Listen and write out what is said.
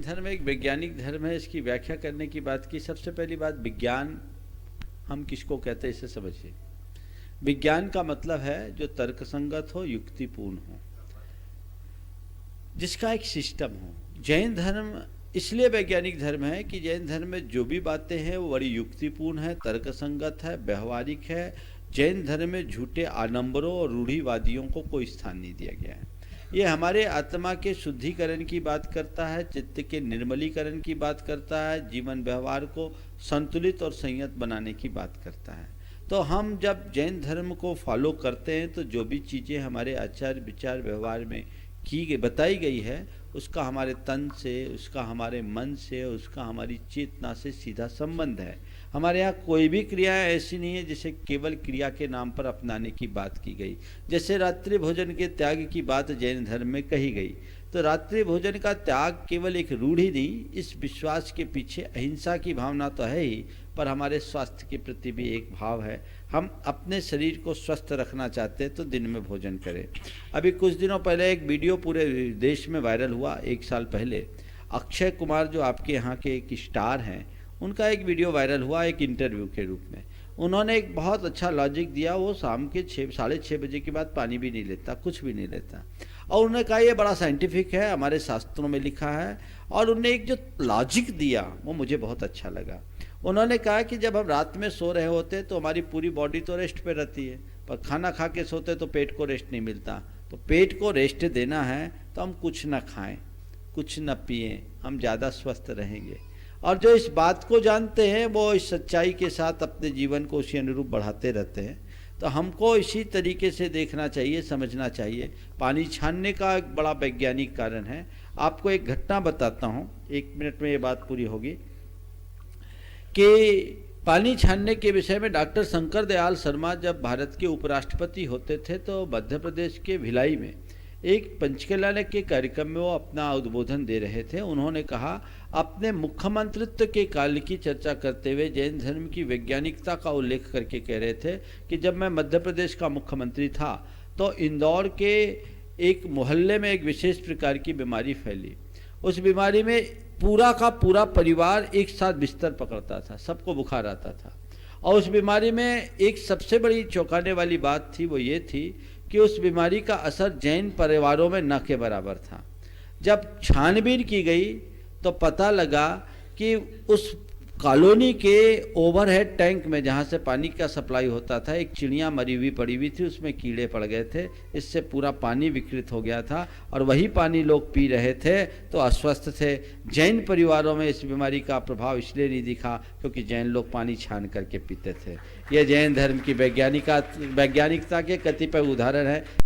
धर्म एक वैज्ञानिक धर्म है। इसकी व्याख्या करने की बात की, सबसे पहली बात विज्ञान हम किसको कहते हैं इसे समझिए। विज्ञान का मतलब है जो तर्कसंगत हो, युक्तिपूर्ण हो, जिसका एक सिस्टम हो। जैन धर्म इसलिए वैज्ञानिक धर्म है कि जैन धर्म में जो भी बातें हैं वो बड़ी युक्तिपूर्ण है, तर्कसंगत है, व्यवहारिक है। जैन धर्म में झूठे आडंबरों और रूढ़िवादियों को कोई स्थान नहीं दिया गया है। ये हमारे आत्मा के शुद्धिकरण की बात करता है, चित्त के निर्मलीकरण की बात करता है, जीवन व्यवहार को संतुलित और संयत बनाने की बात करता है। तो हम जब जैन धर्म को फॉलो करते हैं तो जो भी चीज़ें हमारे आचार विचार व्यवहार में की गई बताई गई है उसका हमारे तन से, उसका हमारे मन से, उसका हमारी चेतना से सीधा संबंध है। हमारे यहाँ कोई भी क्रिया ऐसी नहीं है जिसे केवल क्रिया के नाम पर अपनाने की बात की गई। जैसे रात्रि भोजन के त्याग की बात जैन धर्म में कही गई, तो रात्रि भोजन का त्याग केवल एक रूढ़ी नहीं, इस विश्वास के पीछे अहिंसा की भावना तो है ही, पर हमारे स्वास्थ्य के प्रति भी एक भाव है। हम अपने शरीर को स्वस्थ रखना चाहते हैं तो दिन में भोजन करें। अभी कुछ दिनों पहले एक वीडियो पूरे देश में वायरल हुआ, 1 साल पहले अक्षय कुमार जो आपके यहाँ के एक स्टार हैं, उनका एक वीडियो वायरल हुआ एक इंटरव्यू के रूप में। उन्होंने एक बहुत अच्छा लॉजिक दिया, वो शाम के 6-6:30 बजे के बाद पानी भी नहीं लेता, कुछ भी नहीं लेता, और उन्होंने कहा ये बड़ा साइंटिफिक है, हमारे शास्त्रों में लिखा है। और उन्होंने एक जो लॉजिक दिया वो मुझे बहुत अच्छा लगा। उन्होंने कहा कि जब हम रात में सो रहे होते तो हमारी पूरी बॉडी तो रेस्ट पे रहती है, पर खाना खा के सोते तो पेट को रेस्ट नहीं मिलता। तो पेट को रेस्ट देना है तो हम कुछ ना खाएं, कुछ ना पिएं, हम ज़्यादा स्वस्थ रहेंगे। और जो इस बात को जानते हैं वो इस सच्चाई के साथ अपने जीवन को उसी अनुरूप बढ़ाते रहते हैं। तो हमको इसी तरीके से देखना चाहिए, समझना चाहिए। पानी छानने का एक बड़ा वैज्ञानिक कारण है। आपको एक घटना बताता हूँ, 1 मिनट में ये बात पूरी होगी, कि पानी छानने के विषय में डॉक्टर शंकर दयाल शर्मा जब भारत के उपराष्ट्रपति होते थे तो मध्य प्रदेश के भिलाई में एक पंचकल्याण के कार्यक्रम में वो अपना उद्बोधन दे रहे थे। उन्होंने कहा, अपने मुख्यमंत्रित्व के काल की चर्चा करते हुए जैन धर्म की वैज्ञानिकता का उल्लेख करके कह रहे थे कि जब मैं मध्य प्रदेश का मुख्यमंत्री था तो इंदौर के एक मोहल्ले में एक विशेष प्रकार की बीमारी फैली। उस बीमारी में पूरा का पूरा परिवार एक साथ बिस्तर पकड़ता था, सबको बुखार आता था। और उस बीमारी में एक सबसे बड़ी चौंकाने वाली बात थी, वो ये थी कि उस बीमारी का असर जैन परिवारों में न के बराबर था। जब छानबीन की गई तो पता लगा कि उस कॉलोनी के ओवरहेड टैंक में जहाँ से पानी का सप्लाई होता था एक चिड़िया मरी हुई पड़ी हुई थी, उसमें कीड़े पड़ गए थे। इससे पूरा पानी विकृत हो गया था और वही पानी लोग पी रहे थे तो अस्वस्थ थे। जैन परिवारों में इस बीमारी का प्रभाव इसलिए नहीं दिखा क्योंकि जैन लोग पानी छान करके पीते थे। ये जैन धर्म की वैज्ञानिकता के कतिपय उदाहरण है।